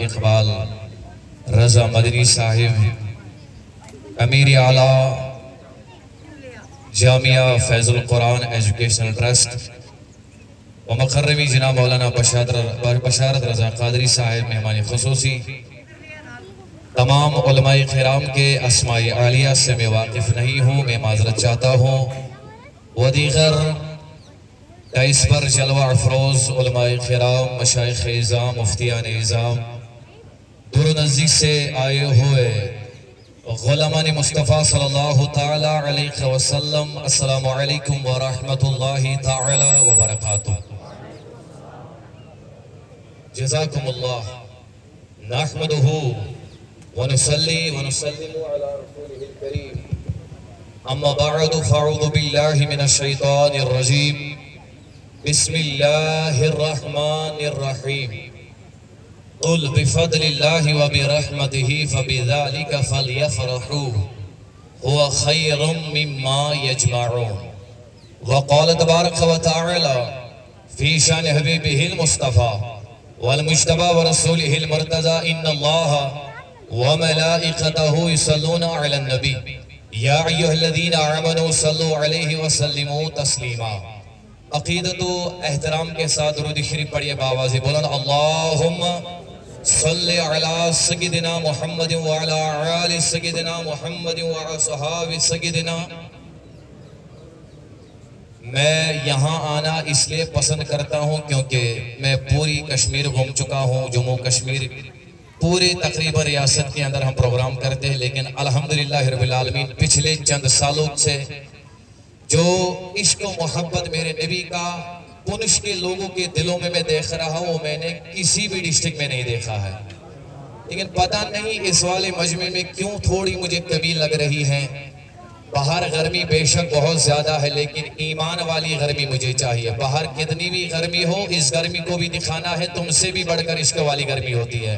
اقبال رضا مدنی صاحب، امیر اعلیٰ جامعہ فیض القرآن ایجوکیشنل ٹرسٹ و مقربی جناب مولانا بشارت رضا قادری صاحب مہمان خصوصی، تمام علماء کرام کے اسماء عالیہ سے میں واقف نہیں ہوں، میں معذرت چاہتا ہوں، و دیگر اس پر جلوہ افروز علماء کرام، مشائخ اعظام، مفتیان اعظام، دور و نزدیک سے آئے ہوئے غلامان مصطفیٰ صلی اللہ تعالی علیہ وسلم، السلام علیکم ورحمۃ اللہ تعالی وبرکاتہ۔ جزاکم اللہ، نحمدہ ونصلی ونسلم علی رسولہ الکریم، اما بعد فاعوذ باللہ من الشیطان الرجیم، بسم اللہ الرحمن الرحیم، قل بفضل اللہ وبرحمتہ فبذلک فلیفرحوا هو خیر مما یجمعون، وقال تبارک وتعالی فی شان حبیبہ المصطفیٰ والمجتبى ورسولہ المرتضى ان اللہ وملائکتہ یصلون علی النبی یا ایہا الذین آمنوا صلوا علیہ وسلموا تسلیما۔ عقیدت و احترام کے ساتھ درود شریف پڑھیے باواز بلند، اللہم صلی علی سیدنا محمد وعلی آل سیدنا محمد وعلی صحاب سیدنا۔ میں یہاں آنا اس لیے پسند کرتا ہوں کیونکہ میں پوری کشمیر گھوم چکا ہوں، جموں کشمیر پورے تقریباً ریاست کے اندر ہم پروگرام کرتے ہیں، لیکن الحمدللہ رب العالمین پچھلے چند سالوں سے جو عشق و محبت میرے نبی کا پنش کے لوگوں کے دلوں میں دیکھ رہا ہوں، میں نے کسی بھی ڈسٹرکٹ میں نہیں دیکھا ہے۔ لیکن پتہ نہیں اس والے مجمع میں کیوں تھوڑی مجھے کمی لگ رہی ہے۔ باہر گرمی بے شک بہت زیادہ ہے، لیکن ایمان والی گرمی مجھے چاہیے۔ باہر کتنی بھی گرمی ہو، اس گرمی کو بھی دکھانا ہے تم سے بھی بڑھ کر عشق والی گرمی ہوتی ہے۔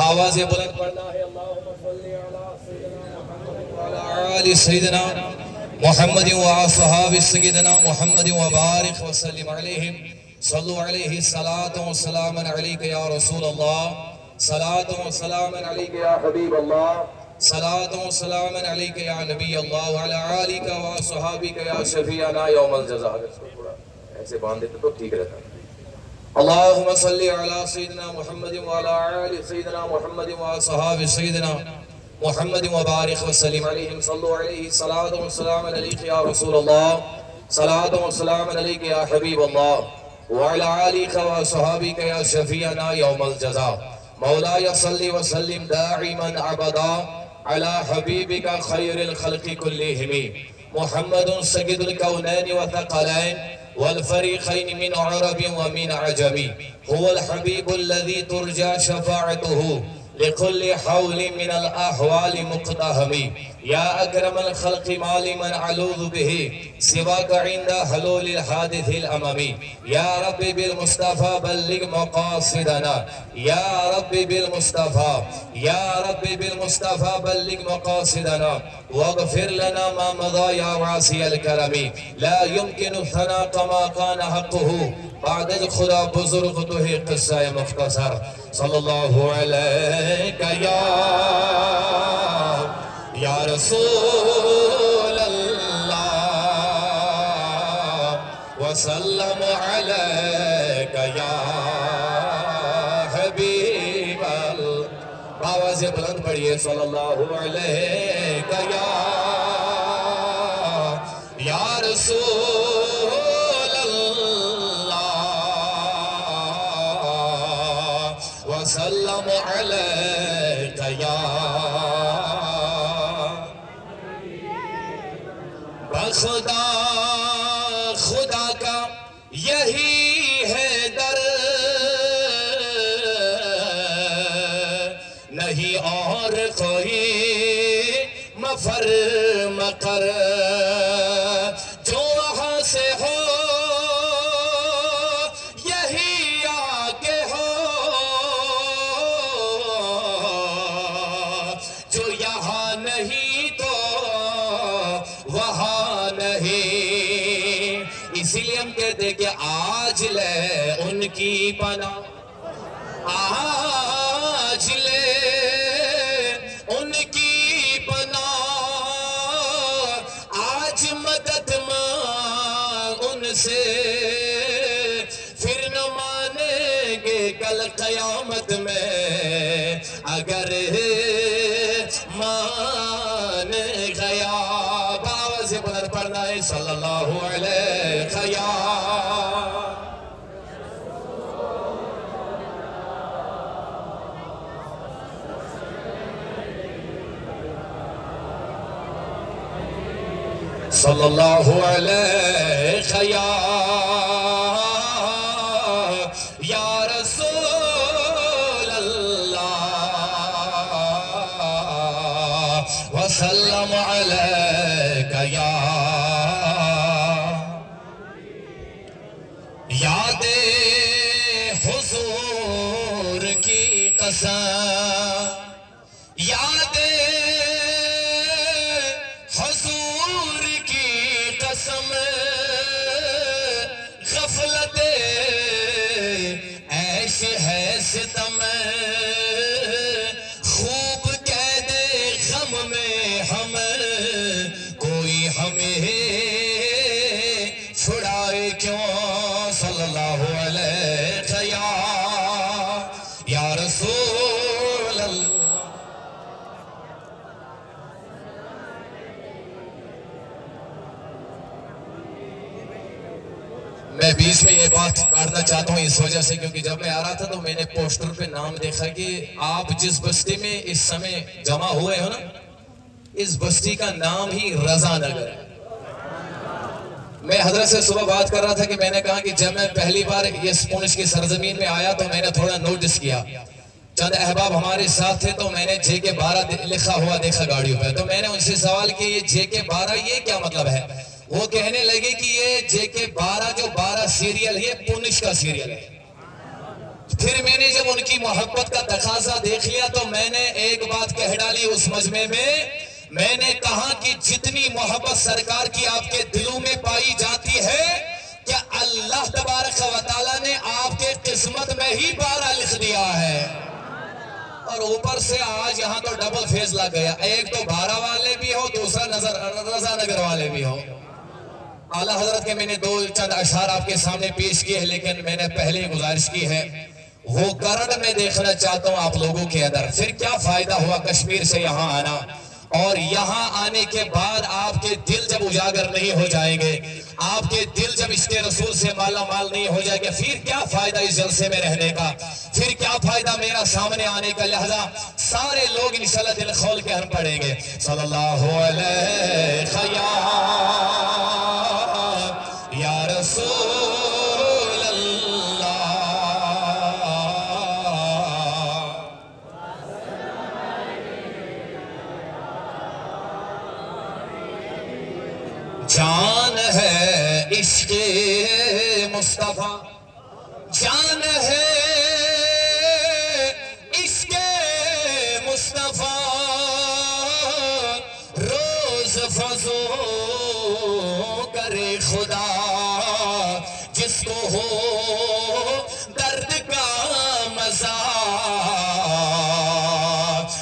آواز بلند پڑھنا ہے، اللہم صلی علی سیدنا محمد وعلی آل سیدنا محمد وآصحاب سیدنا محمد وبارک وسلم علیہم، صلو علیہ صلاۃ و سلام علیک یا رسول اللہ، صلاۃ و سلام علیک یا حبیب اللہ، صلاۃ و سلام علیک یا نبی اللہ، وعلی آلک وصحابک یا شفیعنا یوم الجزاء۔ ایسے باندھ دیتے تو ٹھیک رہتا۔ اللہم صلی علی سیدنا محمد وعلی آل سیدنا محمد وصحاب سیدنا محمد وبارک وسلم علیہم، صلو علیہ صلاۃ و سلام علیک یا رسول اللہ، صلاۃ و سلام علیک یا حبیب اللہ، وعلی آلک وصحابک یا شفیعنا یوم الجزاء۔ مولاي صلی وسلم دائما ابدا علی حبیبک خیر الخلق كلهم محمد سید الکونین وثقلین والفریقین من عرب ومن عجم، هو الحبیب الذي ترجى شفاعته لكل حول من الأحوال مقتهم، يا أكرم الخلق ما لمن ألوذ به سواك عند حلول الحادث الأممي، يا رب بالمصطفى بلغ مقاصدنا، يا رب بالمصطفى، يا رب بالمصطفى بلغ مقاصدنا، واغفر لنا ما مضى يا واسع الكرم، لا يمكن الثناء كما كان حقه بعد خدا بزرگ تو ہے قصہ مختصر، صلی اللہ علیہ یا رسول اللہ، وسلم علیک یا حبیب اللہ۔ آواز بلند پڑھیے، صلی اللہ علیہ یا رسول وسلم علیک یا بخدا خدا کا یہی ہے در، نہیں اور کوئی مفر مقر، جو وہاں سے ہو اسی لیے ہم کہتے کہ آج لے ان کی پناہ، کل قیامت میں اگر مان گیا. باوز بلند پڑھنا ہے صلی اللہ علیہ یا صلی اللہ علیہ یا رسول اللہ وسلم علیک یاد حضور کی قسم یاد حضور کی قسم غفلت عیش ہے ستم خوب قید غم میں ہم کوئی ہمیں چھڑائے کیوں صلی اللہ علیہ یا رسول اللہ. میں بیچ میں یہ بات کاٹنا چاہتا ہوں اس وجہ سے کیونکہ جب میں آ رہا تھا تو میں نے پوسٹر پہ نام دیکھا کہ آپ جس بستی میں اس سمے جمع ہوئے ہو نا اس بستی کا نام ہی رضا نگر ہے. میں حضرت سے صبح بات کر رہا تھا کہ میں نے کہا کہ جب میں پہلی بار اس پونچھ کی سرزمین میں آیا تو میں نے تھوڑا نوٹس کیا چند احباب ہمارے ساتھ تھے تو میں نے JK12 لکھا ہوا دیکھا گاڑیوں پہ تو میں نے ان سے سوال کیا یہ JK12 یہ کیا مطلب ہے. وہ کہنے لگے کہ یہ JK12 جو 12 سیریل ہے پونچھ کا سیریل ہے. پھر میں نے جب ان کی محبت کا تقاضا دیکھ لیا تو میں نے ایک بات کہہ ڈالی اس مجمع میں نے کہا کہ جتنی محبت سرکار کی آپ کے دلوں میں پائی جاتی ہے کیا اللہ تبارک و تعالیٰ نے آپ کے قسمت میں ہی 12 لکھ دیا ہے. اور اوپر سے آج یہاں تو ڈبل فیز لگ گیا ایک تو 12 والے بھی ہو دوسرا رضا نگر والے بھی ہو. اعلیٰ حضرت کے میں نے چند اشعار آپ کے سامنے پیش کیے ہیں لیکن میں نے پہلے گزارش کی ہے وہ کرن میں دیکھنا چاہتا ہوں آپ لوگوں کے اندر. پھر کیا فائدہ ہوا کشمیر سے یہاں آنا اور یہاں آنے کے بعد آپ کے دل جب اجاگر نہیں ہو جائیں گے آپ کے دل جب اس کے رسول سے مالا مال نہیں ہو جائے گا پھر کیا فائدہ اس جلسے میں رہنے کا پھر کیا فائدہ میرا سامنے آنے کا. لہذا سارے لوگ انشاءاللہ دل کھول کے ہم پڑھیں گے صلی اللہ علیہ یا رسول اللہ جان ہے عشق مصطفیٰ جان ہے عشق مصطفیٰ روز فضو کرے خدا جس کو ہو درد کا مزہ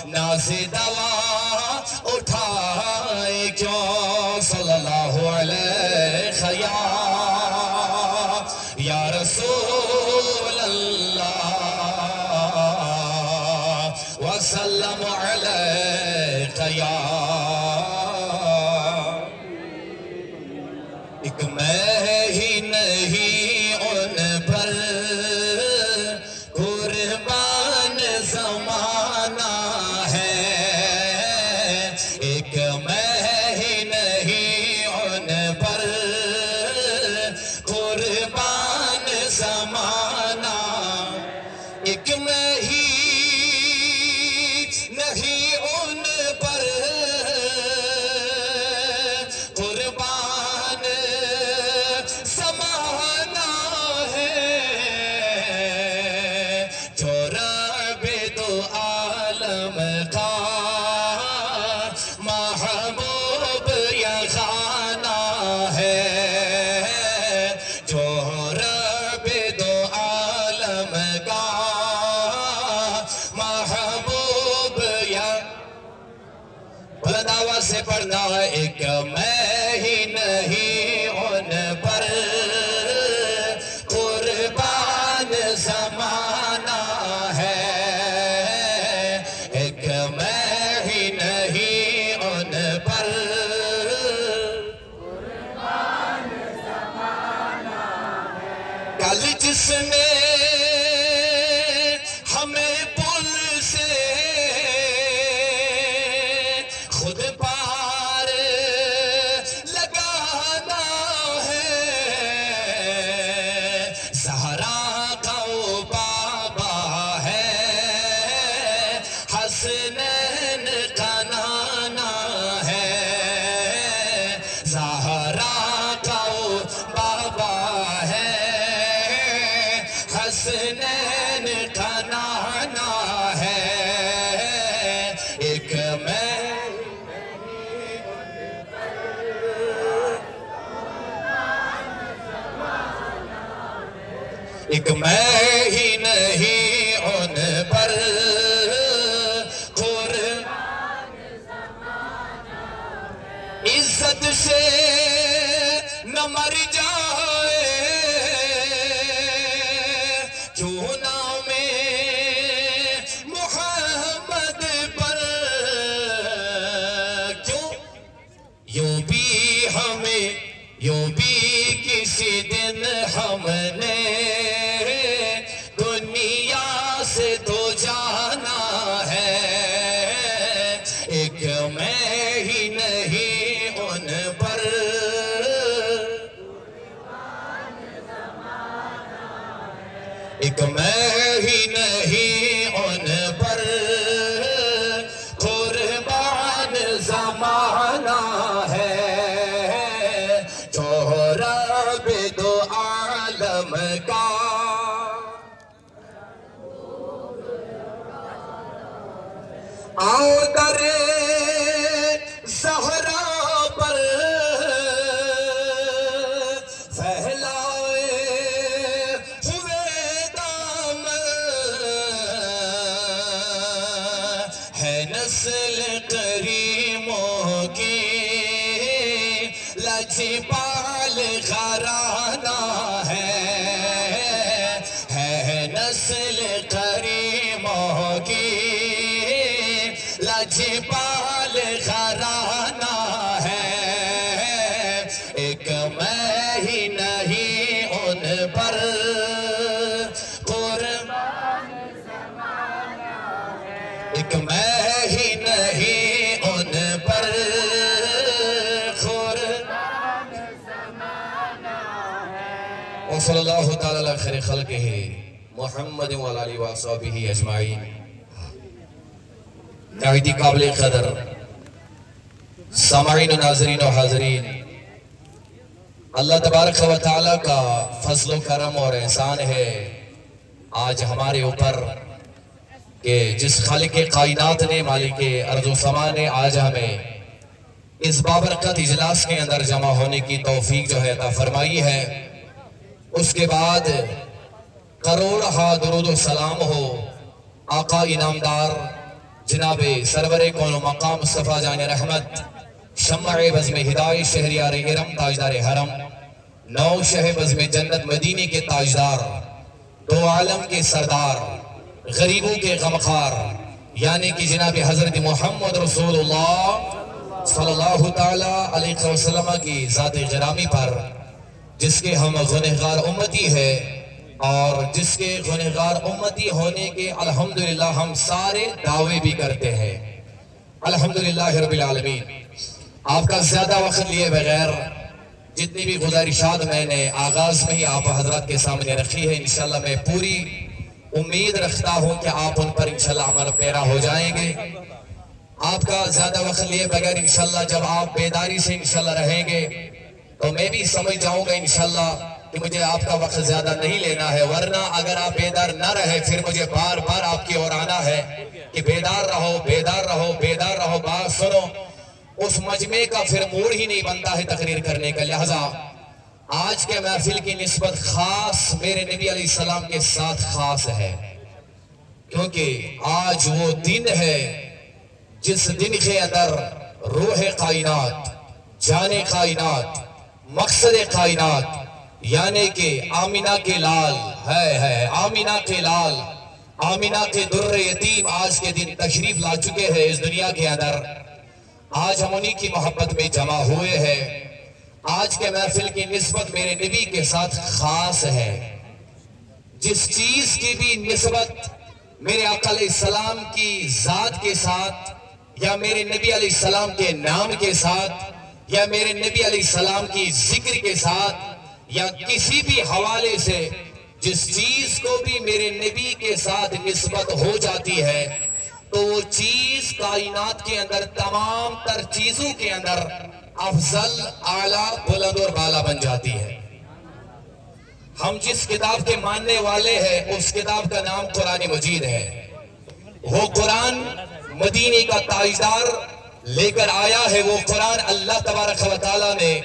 ناز دوا اٹھائے کیوں صلی اللہ علیہ یا رسول اللہ وسلم علیہ ایک میں ہی نہیں ان پر قربان زمانہ ہے ایک میں ہی نہیں ان پر قربان زمانہ ایک میں ہی نہیں ان پر قربان زمانہ ہے جو رب دو عالم کا محبوب یا خانہ ہے جو رب دو عالم کا محبوب یا بلند آواز سے پڑھنا ہے ایک میں ہی نہیں ان پر قربان زمانہ جس نے ہمیں پل سے خود پار لگانا ہے، زہرا کا وہ بابا ہے، حسنین کا نانا ہے، زہرا کا وہ بابا ہے، حسنین کا نانا ہے، ایک میں ایک میں ہی نہیں ان پر عزت سے نہ مر جائے، کیوں نام محمد پر، کیوں یوں بھی ہمیں، یوں بھی کسی دن ہم نے دنیا سے تو جانا ہے، ایک میں ہی نہیں ان پر ایک میں ہی نہیں ان پر قربان زمانہ ہے، جو رب دو عالم کا آؤ در زہرا پر پھیلائے ہوئے دامن، ہے نسل کریموں کی لجپال گھرانہ ہے نسل کریموں کی لجپال گھرانہ ہے، ایک میں ہی نہیں ان پر قربان ایک میں ہی نہیں ان پر قربان وصلی اللہ تعالی علی خیر خلقہ محمد وعلی آلہ وصحبہ اجمعین۔ قائدی قابل قدر سامعین و ناظرین و حاضرین، اللہ تبارک و تعالیٰ کا فضل و کرم اور احسان ہے آج ہمارے اوپر کہ جس خالق کائنات نے، مالک ارض و سما نے آج ہمیں اس بابرکت اجلاس کے اندر جمع ہونے کی توفیق جو ہے عطا فرمائی ہے۔ اس کے بعد کروڑہا درود و سلام ہو آقا انعامدار جناب سرور کون و مقام مصطفیٰ جان رحمت، شمع بزم ہدایت، شہریار ارم، تاجدار حرم، نو شہ بزم جنت مدینے کے تاجدار، دو عالم کے سردار، غریبوں کے غمخوار، یعنی کہ جناب حضرت محمد رسول اللہ صلی اللہ تعالیٰ علیہ وسلم کی ذات گرامی پر، جس کے ہم گنہگار امتی ہے اور جس کے گنہگار امتی ہونے کے الحمدللہ ہم سارے دعوے بھی کرتے ہیں، الحمدللہ رب العالمین۔ آپ کا زیادہ وقت لیے بغیر جتنی بھی گزارشات میں نے آغاز میں ہی آپ حضرات کے سامنے رکھی ہے، انشاءاللہ میں پوری امید رکھتا ہوں کہ آپ ان پر انشاءاللہ عمل پیرا ہو جائیں گے۔ آپ کا زیادہ وقت لیے بغیر انشاءاللہ جب آپ بیداری سے انشاءاللہ رہیں گے تو میں بھی سمجھ جاؤں گا انشاءاللہ کہ مجھے آپ کا وقت زیادہ نہیں لینا ہے، ورنہ اگر آپ بیدار نہ رہے پھر مجھے بار بار آپ کی اور آنا ہے کہ بیدار رہو، بیدار رہو، بیدار رہو، بات سنو۔ اس مجمع کا پھر موڈ ہی نہیں بنتا ہے تقریر کرنے کا، لہذا آج کے محفل کی نسبت خاص میرے نبی علیہ السلام کے ساتھ خاص ہے، کیونکہ آج وہ دن ہے جس دن کے اندر روح کائنات، جان کائنات، مقصد کائنات یعنی کہ آمینہ کے لال ہے آمینہ کے لال، آمینہ کے در یتیم آج کے دن تشریف لا چکے ہیں اس دنیا کے اندر۔ آج ہم انہی کی محبت میں جمع ہوئے ہیں۔ آج کے محفل کی نسبت میرے نبی کے ساتھ خاص ہے، جس چیز کی بھی نسبت میرے آقا علیہ السلام کی ذات کے ساتھ یا میرے نبی علیہ السلام کے نام کے ساتھ یا میرے نبی علیہ السلام کی ذکر کے ساتھ یا کسی بھی حوالے سے جس چیز کو بھی میرے نبی کے ساتھ نسبت ہو جاتی ہے تو وہ چیز کائنات کے اندر تمام تر چیزوں کے اندر افضل، اعلیٰ، بلند اور بالا بن جاتی ہے۔ ہم جس کتاب کے ماننے والے ہیں اس کتاب کا نام قرآن مجید ہے۔ وہ قرآن مدینے کا تاجدار لے کر آیا ہے۔ وہ قرآن اللہ تبارک و تعالیٰ نے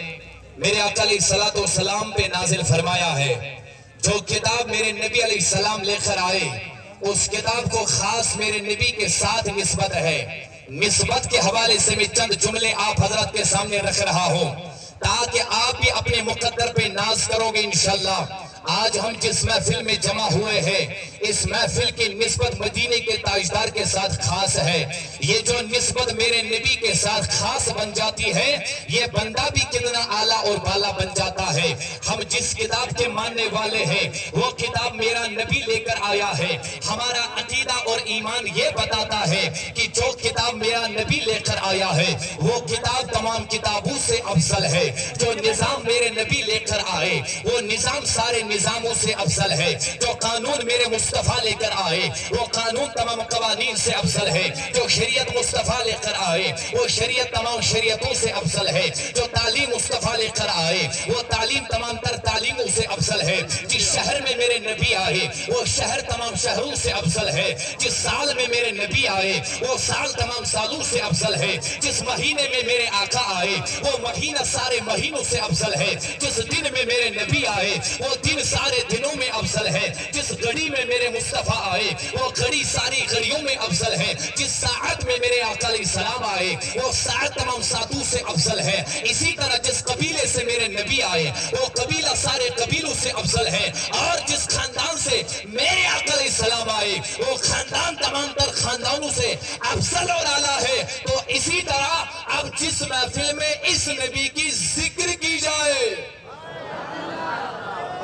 میرے آقا علیہ السلام پہ نازل فرمایا ہے۔ جو کتاب میرے نبی علیہ السلام لے کر آئے اس کتاب کو خاص میرے نبی کے ساتھ نسبت ہے۔ نسبت کے حوالے سے میں چند جملے آپ حضرت کے سامنے رکھ رہا ہوں تاکہ آپ بھی اپنے مقدر پہ ناز کرو گے انشاءاللہ۔ آج ہم جس محفل میں جمع ہوئے ہیں اس محفل کی نسبت مدینے کے تاجدار کے ساتھ خاص ہے۔ یہ جو نسبت میرے نبی کے ساتھ خاص بن جاتی ہے یہ بندہ بھی کتنا اعلیٰ اور بالا بن جاتا ہے۔ ہم جس کتاب کے ماننے والے ہیں وہ کتاب میرا نبی لے کر آیا ہے۔ ہمارا عقیدہ اور ایمان یہ بتاتا ہے کہ جو کتاب میرا نبی لے کر آیا ہے وہ کتاب تمام کتابوں سے افضل ہے۔ جو نظام میرے نبی لے کر آئے وہ نظام سارے نظاموں سے افضل ہے۔ جو قانون میرے مصطفیٰ لے کر آئے وہ قانون تمام قوانین سے افضل ہے۔ جو شریعت مصطفیٰ لے کر آئے وہ شریعت تمام شریعتوں سے افضل ہے۔ جو تعلیم مصطفیٰ لے کر آئے وہ تعلیم تمام تر تعلیموں سے افضل ہے۔ جس شہر میں میرے نبی آئے وہ شہر تمام شہروں سے افضل ہے۔ جس سال میں میرے نبی آئے وہ سال تمام سالوں سے افضل ہے۔ جس مہینے میں میرے آقا آئے وہ مہینہ سارے مہینوں سے افضل ہے۔ جس دن میں میرے نبی آئے وہ دن سارے دنوں میں افضل ہے۔ جس گھڑی میں میرے مصطفیٰ آئے وہ گھڑی ساری گھڑیوں میں افضل ہے۔ جس ساعت میں میرے آقا علیہ السلام آئے وہ ساعت تمام ساعتوں سے افضل ہے۔ اسی طرح جس قبیلے سے میرے نبی آئے وہ قبیلہ سارے قبیلوں سے افضل ہے۔ اور جس خاندان سے میرے آقا علیہ السلام آئے وہ خاندان تمام تر خاندانوں سے افضل اور اعلیٰ ہے۔ تو اسی طرح اب جس محفل میں اس نبی کی ذکر کی جائے،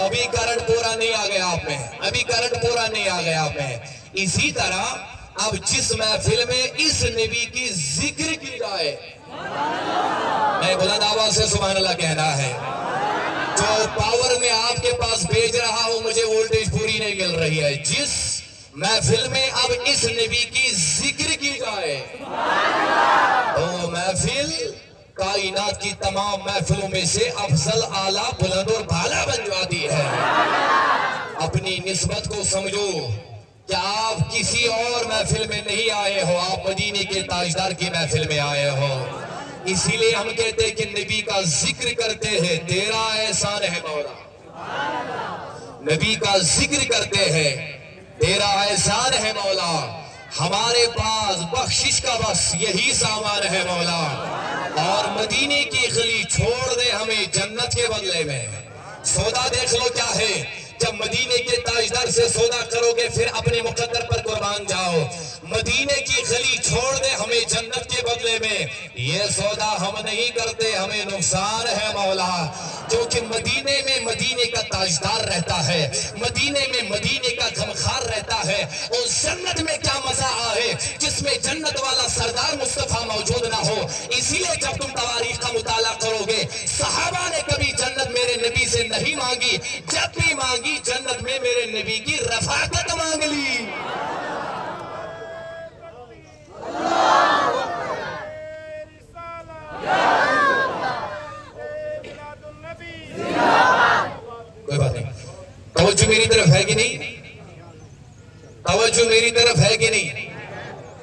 ابھی کرنٹ پورا نہیں آ گیا آپ میں، ابھی کرنٹ پورا نہیں آ گیا آپ میں، اسی طرح اب جس محفل میں اس نبی کی ذکر کی جائے، میں بلند آواز سے سبحان اللہ کہنا ہے۔ جو پاور میں آپ کے پاس بھیج رہا ہوں مجھے وولٹیج پوری نہیں مل رہی ہے۔ جس محفل میں اب اس نبی کی ذکر کی جائے تو محفل کائنات کی تمام محفلوں میں سے افضل، اعلیٰ، بلند اور بالا بن جاتی ہے۔ اپنی نسبت کو سمجھو کہ آپ کسی اور محفل میں نہیں آئے ہو، آپ مدینے کے تاجدار کی محفل میں آئے ہو۔ اسی لیے ہم کہتے ہیں کہ نبی کا ذکر کرتے ہیں، تیرا احسان ہے مولا۔ نبی کا ذکر کرتے ہیں، تیرا احسان ہے مولا۔ ہمارے پاس بخشش کا بس یہی سامان ہے مولا۔ اور مدینے کی گلی چھوڑ دے ہمیں جنت کے بدلے میں۔ سودا دیکھ لو کیا ہے، جب مدینے کے تاجدار سے سودا کرو گے پھر اپنے مقدر پر قربان جاؤ۔ مدینے کی گلی چھوڑ دے ہمیں جنت کے بدلے میں، یہ سودا ہم نہیں کرتے، ہمیں نقصان ہے مولا۔ کیونکہ مدینے میں مدینے کا تاجدار رہتا ہے، مدینے میں مدینے کا غمخوار رہتا ہے۔ اس جنت میں کیا مزہ آئے جس میں جنت والا سردار مصطفیٰ موجود نہ ہو۔ اسی لیے جب تم تواریخ کا مطالعہ کرو گے صحابہ نے کبھی جنت میرے نبی سے نہیں مانگی، جب بھی مانگی جنت میں میرے نبی کی رفاقت مانگ لی۔ کوئی بات نہیں، توجہ میری طرف ہے کہ نہیں؟ توجہ میری طرف ہے کہ نہیں؟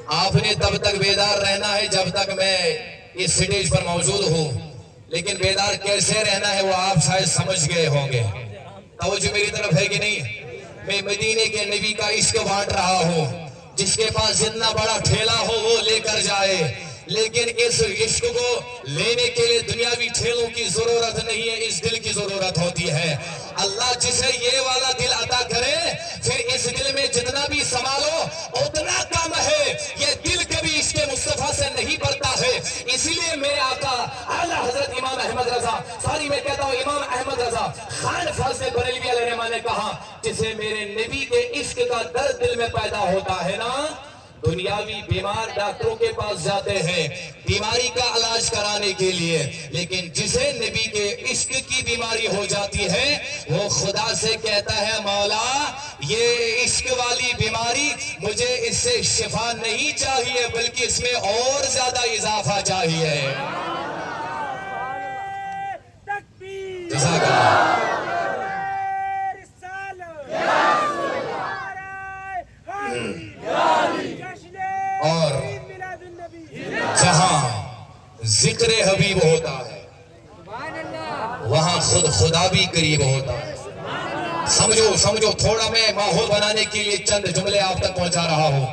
آپ نے تب تک بیدار رہنا ہے جب تک میں اس سٹیج پر موجود ہوں، لیکن بیدار کیسے رہنا ہے وہ آپ شاید سمجھ گئے ہوں گے۔ توجہ میری طرف ہے کہ نہیں؟ میں مدینے کے نبی کا عشق بانٹ رہا ہوں، جس کے پاس جتنا بڑا ٹھیلا ہو وہ لے کر جائے، لیکن اس عشق کو لینے کے لیے دنیاوی ٹھیلوں کی ضرورت نہیں ہے، اس دل کی ضرورت ہوتی ہے۔ اللہ جسے یہ والا دل عطا کرے پھر اس دل میں جتنا بھی سنبھالو اتنا کم ہے۔ یہ دل کبھی عشق مصطفیٰ سے نہیں بڑھتا ہے۔ اسی لیے میرے آقا اعلیٰ حضرت امام احمد رضا، سوری میں کہتا ہوں امام احمد محمد رضا خان فاضل بریلوی علیہ الرحمہ نے کہا جسے میرے نبی کے عشق کا درد دل میں پیدا ہوتا ہے نا، دنیاوی بیمار ڈاکٹروں کے پاس جاتے ہیں بیماری کا علاج کرانے کے لیے، لیکن جسے نبی کے عشق کی بیماری ہو جاتی ہے وہ خدا سے کہتا ہے مولا یہ عشق والی بیماری مجھے اس سے شفا نہیں چاہیے بلکہ اس میں اور زیادہ اضافہ چاہیے۔ جزاک اللہ۔ اور جہاں ذکر حبیب ہوتا ہے وہاں خود خدا بھی قریب ہوتا ہے۔ سمجھو تھوڑا میں ماحول بنانے کے لیے چند جملے آپ تک پہنچا رہا ہوں۔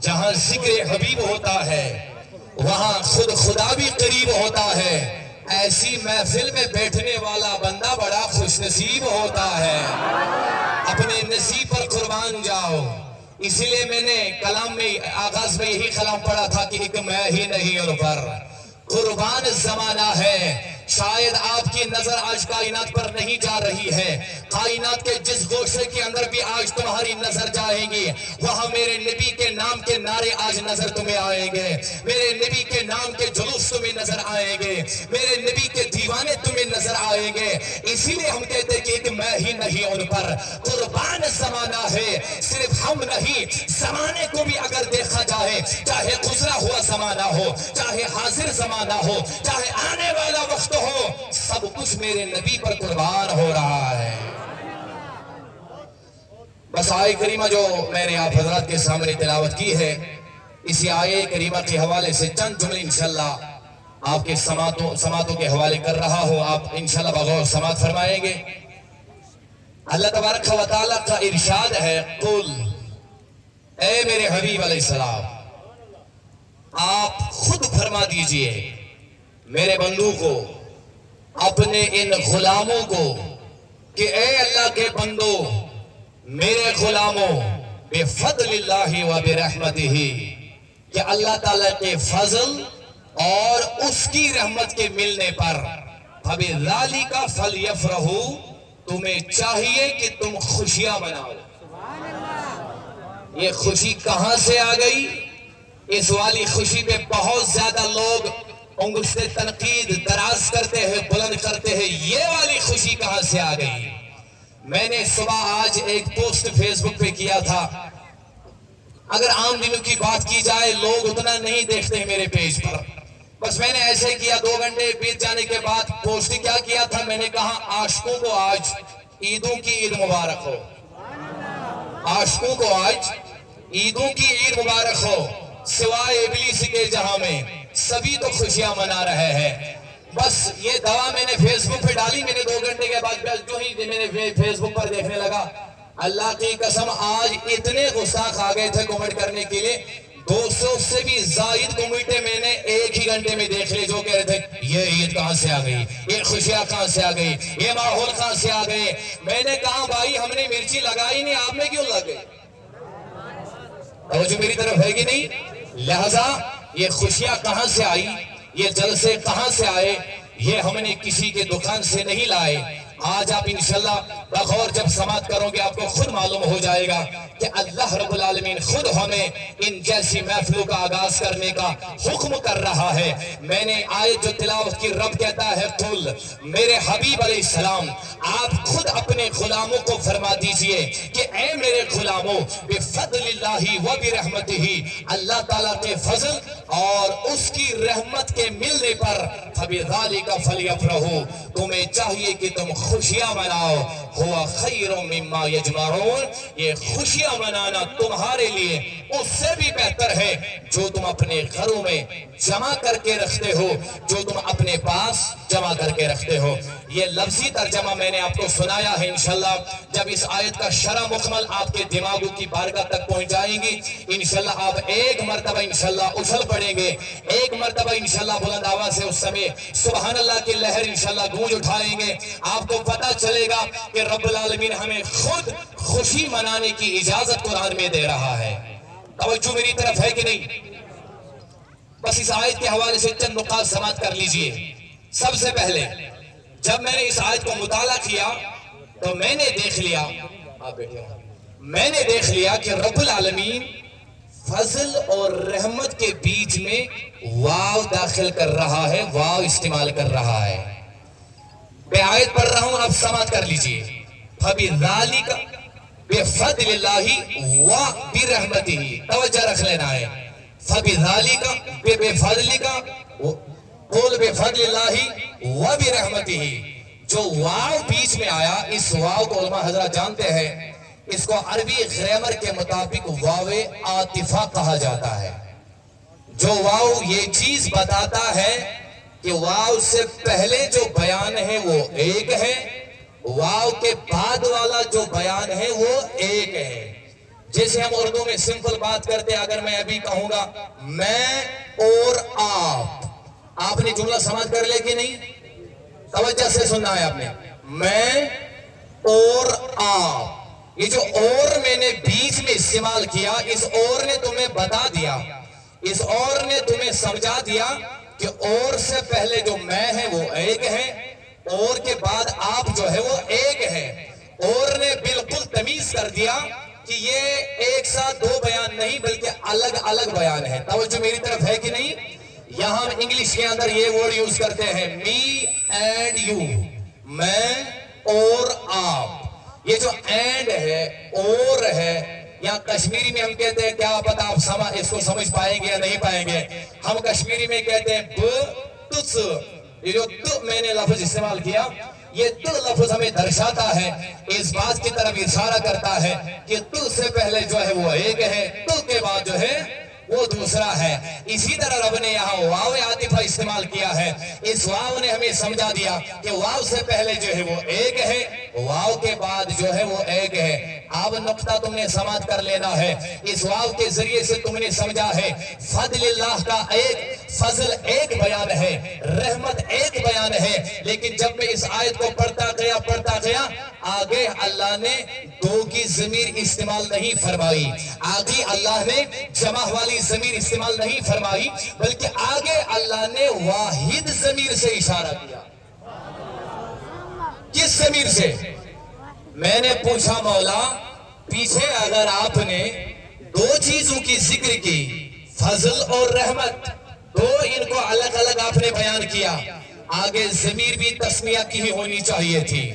جہاں ذکر حبیب ہوتا ہے وہاں خود خدا بھی قریب ہوتا ہے۔ ایسی محفل میں بیٹھنے والا بندہ بڑا خوش نصیب ہوتا ہے۔ اپنے نصیب پر قربان جاؤ۔ اسی لئے میں نے کلام میں آغاز میں یہی کلام پڑھا تھا کہ ایک میں ہی نہیں ان پر قربان زمانہ ہے۔ شاید آپ کی نظر آج کائنات پر نہیں جا رہی ہے، کائنات کے جس گوشے کے اندر بھی آج تمہاری نظر جائیں گی وہاں میرے نبی کے نام کے نعرے آج نظر تمہیں آئیں گے، میرے نبی کے نام کے جلوس تمہیں نظر آئیں گے، میرے نبی کے دیوانے تمہیں نظر آئیں گے۔ اسی لئے ہم کہتے ہیں کہ ایک میں ہی نہیں ان پر قربان زمانہ ہے۔ صرف ہم نہیں، زمانے کو بھی اگر دیکھا جائے، چاہے گزرا ہوا زمانہ ہو، چاہے حاضر زمانہ ہو، چاہے آنے والا وقت ہو، سب کچھ میرے نبی پر قربان ہو رہا ہے۔ بس آیے کریمہ جو میں نے آپ حضرات کے سامنے تلاوت کی ہے، اسی آیے کریمہ کے حوالے سے چند جملے انشاءاللہ آپ کے سماعتوں کے حوالے کر رہا ہوں، آپ انشاءاللہ بغور سماعت فرمائیں گے۔ اللہ تبارک و تعالیٰ کا ارشاد ہے قل، اے میرے حبیب علیہ السلام آپ خود فرما دیجئے میرے بندوں کو، اپنے ان غلاموں کو کہ اے اللہ کے بندو میرے غلاموں بفضل اللہ و برحمتہ، کہ اللہ تعالیٰ کے فضل اور اس کی رحمت کے ملنے پر فَبِذَالِكَ فَلْيَفْرَحُوا، تمہیں چاہیے کہ تم خوشیاں مناؤ۔ یہ خوشی کہاں سے آ گئی؟ اس والی خوشی پہ بہت زیادہ لوگ انگشت تنقید دراز کرتے ہیں، بلند کرتے ہیں، یہ والی خوشی کہاں سے آ گئی؟ میں نے صبح آج ایک پوسٹ فیس بک پہ کیا تھا، اگر عام دنوں کی بات کی جائے لوگ اتنا نہیں دیکھتے ہیں میرے پیج پر، بس میں نے ایسے کیا 2 گھنٹے بیت جانے کے بعد پوسٹ کیا کیا تھا، میں نے کہا عاشقوں کو آج عیدوں کی عید مبارک ہو، عاشقوں کو آج عیدوں کی عید مبارک ہو، سوائے ابلیس کے جہاں میں سبھی تو خوشیاں منا رہے ہیں۔ بس یہ دعا میں نے فیس بک پہ ڈالی، میں نے 2 گھنٹے کے بعد جو ہی میں نے فیس بک پر دیکھنے لگا، اللہ کی قسم آج اتنے گستاخ آ گئے تھے کمنٹ کرنے کے لیے، 200 سے بھی زائد کمنٹیں میں نے ایک ہی گھنٹے میں دیکھ لی، جو کہہ رہے تھے یہ عید کہاں سے آ گئی، یہ خوشیاں کہاں سے آ گئی، یہ ماحول کہاں سے آ گئے۔ میں نے کہا بھائی ہم نے مرچی لگائی نہیں، آپ میں کیوں لگ گئی؟ توجہ میری طرف ہے کہ نہیں؟ لہذا یہ خوشیاں کہاں سے آئی، یہ جلسے کہاں سے آئے، یہ ہم نے کسی کے دکان سے نہیں لائے۔ آج آپ انشاءاللہ بغور جب سماعت کرو گے آپ کو خود معلوم ہو جائے گا کہ اللہ رب العالمین خود ہمیں ان جیسی محفلوں کا آغاز کرنے کا حکم کر رہا ہے۔ میں نے آیت جو تلاوت کی، رب کہتا ہے قل، میرے حبیب علیہ السلام آپ خود اپنے غلاموں کو فرما دیجئے کہ اے میرے غلاموں بفضل اللہ و برحمتہ، اللہ تعالیٰ کے فضل اور اس کی رحمت کے ملنے پر فَبِذَالِكَ فَلْيَفْرَحُوا، تمہیں چاہیے کہ تم خوشیاں مناؤ، ہوا خیر مما یجمعون، یہ خوشیاں منانا تمہارے لیے اس سے بھی بہتر ہے جو تم اپنے گھروں میں جمع کر کے رکھتے ہو، جو تم اپنے پاس جمع کر کے رکھتے ہو۔ یہ لفظی ترجمہ میں نے آپ کو سنایا ہے، انشاءاللہ جب اس آیت کا شرح مکمل آپ کے دماغوں کی بارگاہ تک پہنچ جائیں گی، انشاءاللہ آپ ایک مرتبہ انشاءاللہ اچھل پڑیں گے، ایک مرتبہ انشاءاللہ بلند آواز سے اس سمے سبحان اللہ کی لہر انشاءاللہ گونج اٹھائیں گے۔ آپ کو پتہ چلے گا کہ رب العالمین ہمیں خود خوشی منانے کی اجازت قرآن میں دے رہا ہے۔ توجہ میری طرف ہے کہ نہیں؟ بس اس آیت کے حوالے سے چند نقاط سماعت کر لیجئے۔ سب سے پہلے جب میں نے اس آیت کو مطالعہ کیا تو میں نے دیکھ لیا، میں نے دیکھ لیا کہ رب العالمین فضل اور رحمت کے بیچ میں واو داخل کر رہا ہے، واو استعمال کر رہا ہے۔ میں آیت پڑھ رہا ہوں، اب سماعت کر لیجئے۔ فَبِذَالِكَ بِفَضْلِ اللَّهِ وَبِرَحْمَتِهِ، توجہ رکھ لینا ہے۔ فَبِذَالِكَ بِفَضْلِكَ قول بِفَضْلِ اللَّهِ وَبِرَحْمَتِهِ، جو واو بیچ میں آیا، اس واو کو علماء حضرات جانتے ہیں، اس کو عربی گرامر کے مطابق واو عاطفہ کہا جاتا ہے۔ جو واو یہ چیز بتاتا ہے کہ واو سے پہلے جو بیان ہے وہ ایک ہے، واو کے بعد والا جو بیان ہے وہ ایک ہے۔ جیسے ہم اردو میں سمپل بات کرتے ہیں، اگر میں ابھی کہوں گا میں اور آپ نے جملہ سمجھ کر لے کہ نہیں؟ توجہ سے سننا ہے آپ نے، میں اور آپ، یہ جو اور میں نے بیچ میں استعمال کیا، اس اور نے تمہیں بتا دیا، اس اور نے تمہیں سمجھا دیا کہ اور سے پہلے جو میں ہے وہ ایک ہے، اور کے بعد آپ جو ہے وہ ایک ہے۔ اور نے بالکل تمیز کر دیا کہ یہ ایک ساتھ دو بیان نہیں بلکہ الگ الگ بیان ہے۔ توجہ میری طرف ہے کہ نہیں؟ یہاں ہم انگلش کے اندر یہ ورڈ یوز کرتے ہیں، می اینڈ یو، میں اور آپ۔ یہ جو اینڈ ہے، اور ہے، یا کشمیری میں ہم کہتے ہیں، کیا پتا آپ اس کو سمجھ پائیں گے یا نہیں پائیں گے، ہم کشمیری میں کہتے ہیں تس۔ یہ جو میں نے لفظ استعمال کیا، یہ تو لفظ ہمیں درشاتا ہے، اس بات کی طرف اشارہ کرتا ہے کہ تو سے پہلے جو ہے وہ ایک ہے، تو کے بعد جو ہے وہ دوسرا ہے۔ اسی طرح رب نے یہاں واو عاطفہ استعمال کیا ہے، اس واو نے ہمیں سمجھا دیا کہ واو سے پہلے جو ہے وہ ایک ہے، واو کے بعد جو ہے وہ ایک ہے۔ اب نقطہ تم نے سماعت کر لینا ہے، اس واو کے ذریعے سے تم نے سمجھا ہے فضل اللہ کا ایک فضل ایک بیان ہے، رحمت ایک بیان ہے۔ لیکن جب میں اس آیت کو پڑھتا گیا آگے اللہ نے دو کی ضمیر استعمال نہیں فرمائی، آگے اللہ نے جمع والی ضمیر استعمال نہیں فرمائی، بلکہ آگے اللہ نے واحد ضمیر سے اشارہ کیا۔ کس ضمیر سے؟ میں نے پوچھا مولا پیچھے اگر آپ نے دو چیزوں کی ذکر کی، فضل اور رحمت، دو ان کو الگ الگ آپ نے بیان کیا، آگے ضمیر بھی تسنیہ کی ہی ہونی چاہیے تھی،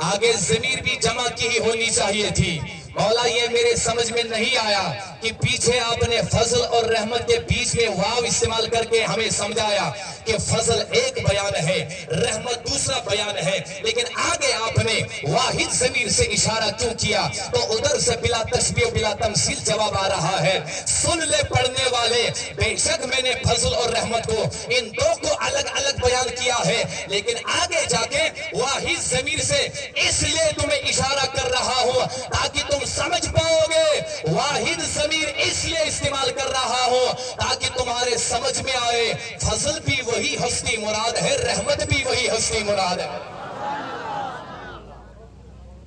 آگے ضمیر بھی جمع کی ہی ہونی چاہیے تھی۔ مولا یہ میرے سمجھ میں نہیں آیا کہ پیچھے آپ نے فضل اور رحمت کے بیچ میں واو استعمال کر کے ہمیں سمجھایا کہ فضل ایک بیان ہے، رحمت دوسرا بیان ہے، لیکن آگے آپ نے واحد ضمیر سے اشارہ کیوں کیا؟ تو ادھر سے بلا تشبیہ بلا تمثیل جواب آ رہا ہے، سن لے پڑھنے والے، بے شک میں نے فضل اور رحمت کو ان دو کو الگ الگ بیان کیا ہے، لیکن آگے جا کے واحد ضمیر سے اس لیے تمہیں اشارہ کر رہا ہوں تاکہ تم سمجھ پاؤ گے، واحد ضمیر اس لیے استعمال کر رہا ہوں تاکہ تمہارے سمجھ میں آئے فضل بھی وہی ہستی مراد ہے، رحمت بھی وہی ہستی مراد ہے۔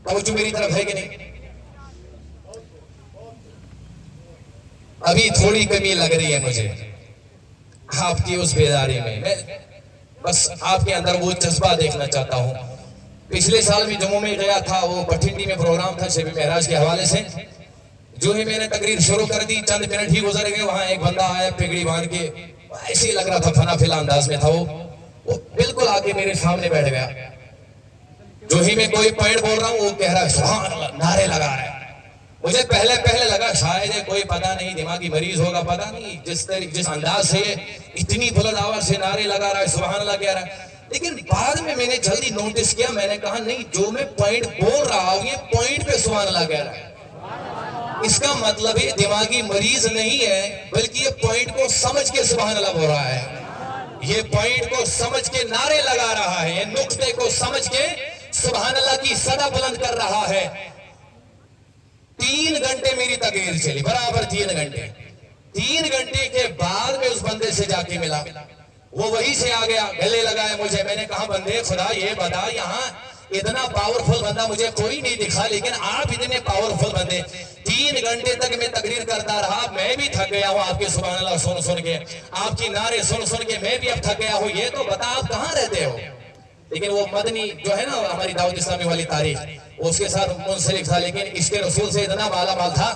توجہ میری طرف ہے کہ نہیں؟ ابھی تھوڑی کمی لگ رہی ہے مجھے آپ کی اس بیداری میں بس آپ کے اندر وہ جذبہ دیکھنا چاہتا ہوں۔ پچھلے سال میں جمعہ میں گیا تھا، وہ بٹھنڈی میں پروگرام تھا شب معراج کے حوالے سے، جو ہی میں نے تقریر شروع کر دی چند منٹ ہی گزر گئے، وہاں ایک بندہ آیا پگڑی باندھ کے، ایسے ہی لگ رہا تھا فنا فلا انداز میں تھا، وہ بالکل آگے میرے سامنے بیٹھ گیا، جو ہی میں کوئی پوائنٹ بول رہا ہوں وہ کہہ رہا ہے سبحان اللہ، نعرے لگا رہا ہے۔ مجھے پہلے لگا شاید کوئی پتہ نہیں دماغی مریض ہوگا، پتہ نہیں جس انداز سے اتنی بلند آواز سے نعرے لگا رہا ہے، سبحان اللہ کہہ رہا ہے۔ لیکن بعد میں نے جلدی نوٹس کیا، میں نے کہا نہیں، جو میں پوائنٹ بول رہا ہوں یہ پوائنٹ پہ سبحان اللہ کہہ رہا ہے، اس کا مطلب یہ دماغی مریض نہیں ہے بلکہ یہ پوائنٹ کو سمجھ کے سبحان اللہ بول رہا ہے، یہ پوائنٹ کو سمجھ کے نعرے لگا رہا ہے، یہ نقطے کو سمجھ کے سبحان اللہ کی صدا بلند کر رہا ہے۔ 3 گھنٹے میری تقریر چلی، برابر 3 گھنٹے۔ 3 گھنٹے کے بعد میں اس بندے سے جا کے ملا، وہ وہی سے آ گیا، گلے لگایا مجھے، میں نے کہا بندے خدا یہ بتا، یہاں اتنا پاورفل بندہ مجھے کوئی نہیں دکھا، لیکن آپ اتنے پاورفل بندے، 3 گھنٹے تک میں تقریر کرتا رہا، میں بھی تھک گیا ہوں آپ کے سبحان اللہ سن کے، آپ کی نعرے سن کے میں بھی اب تھک گیا ہوں، یہ تو بتا آپ کہاں رہتے ہو؟ لیکن وہ مدنی جو ہے نا ہماری دعوت اسلامی والی تاریخ اس کے ساتھ منسلک تھا، لیکن عشق رسول سے اتنا مالا مال تھا،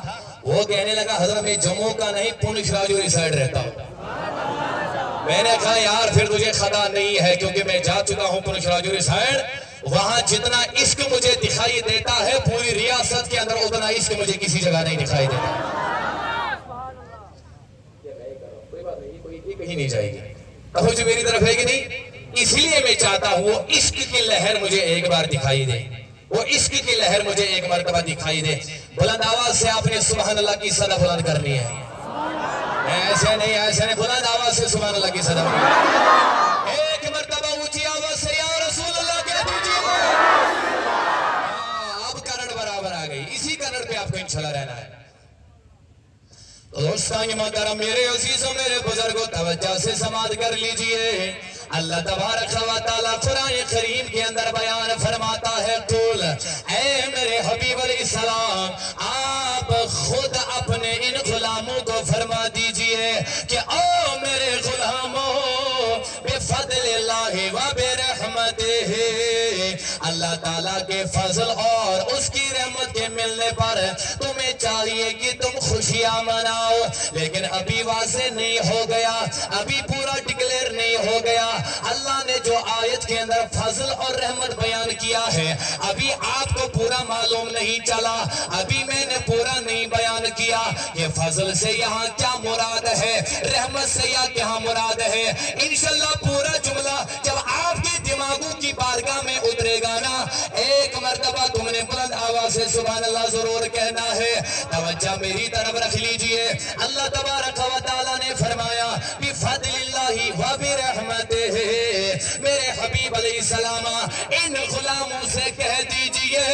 وہ کہنے لگا حضرت میں جموں کا نہیں پونچھ راجوری سائیڈ رہتا ہوں۔ میں نے کہا یار پھر تجھے خطا نہیں ہے، کیونکہ میں جا چکا ہوں پونچھ راجوری سائیڈ، وہاں جتنا عشق مجھے دکھائی دیتا ہے پوری ریاست کے اندر اتنا عشق مجھے کسی جگہ نہیں دکھائی دیتا۔ کوئی بات نہیں، کوئی کہیں نہیں جائے گی، توجہ میری طرف ہے کہ نہیں؟ اس لیے میں چاہتا ہوں وہ عشق کی لہر مجھے ایک بار دکھائی دے، وہ عشق کی لہر مجھے ایک مرتبہ دکھائی دے۔ بلند آواز سے آپ نے سبحان اللہ کی صدا بلند کرنی ہے، ایسے نہیں، بلند آواز سے سبحان اللہ کی صدا بلند کرنی ہے۔ ایک مرتبہ اونچی آواز سے یا رسول اللہ کہہ دیجیے۔ اب کرنٹ برابر آ گئی، اسی کرنٹ پہ آپ کو انشاءاللہ رہنا ہے۔ دوستان محترم، میرے عزیزوں، میرے بزرگوں، توجہ سے سماعت کر لیجئے۔ اللہ تبارک و تعالیٰ قرآن کریم کے اندر بیان فرماتا ہے، قل اے میرے حبیب علیہ السلام، آپ خود اپنے ان غلاموں کو فرما دیجئے کہ او میرے غلاموں، بفضل اللہ و برحمتہ، اللہ تعالیٰ کے فضل اور اس کی رحمت کے ملنے پر تمہیں چاہیے کہ تم خوشیاں مناؤ، لیکن ابھی واضح نہیں ہو گیا، ابھی پورا ڈکلیئر نہیں ہو گیا۔ اللہ نے جو آیت کے اندر فضل اور رحمت بیان کیا ہے ابھی آپ کو پورا معلوم نہیں چلا، ابھی میں نے پورا نہیں بیان کیا کہ فضل سے یہاں کیا مراد ہے، رحمت سے یہاں کیا مراد ہے۔ انشاءاللہ پورا جملہ جب آپ کے دماغوں کی بارگاہ میں اترے گا نا، ایک مرتبہ تم نے بلند آواز سے سبحان اللہ ضرور کہنا ہے۔ توجہ میری طرف رکھ لیجئے، اللہ تبارک و تعالیٰ نے فرمایا بفضل اللہ و برحمتہ، میرے حبیب علیہ السلام ان غلاموں سے کہہ دیجئے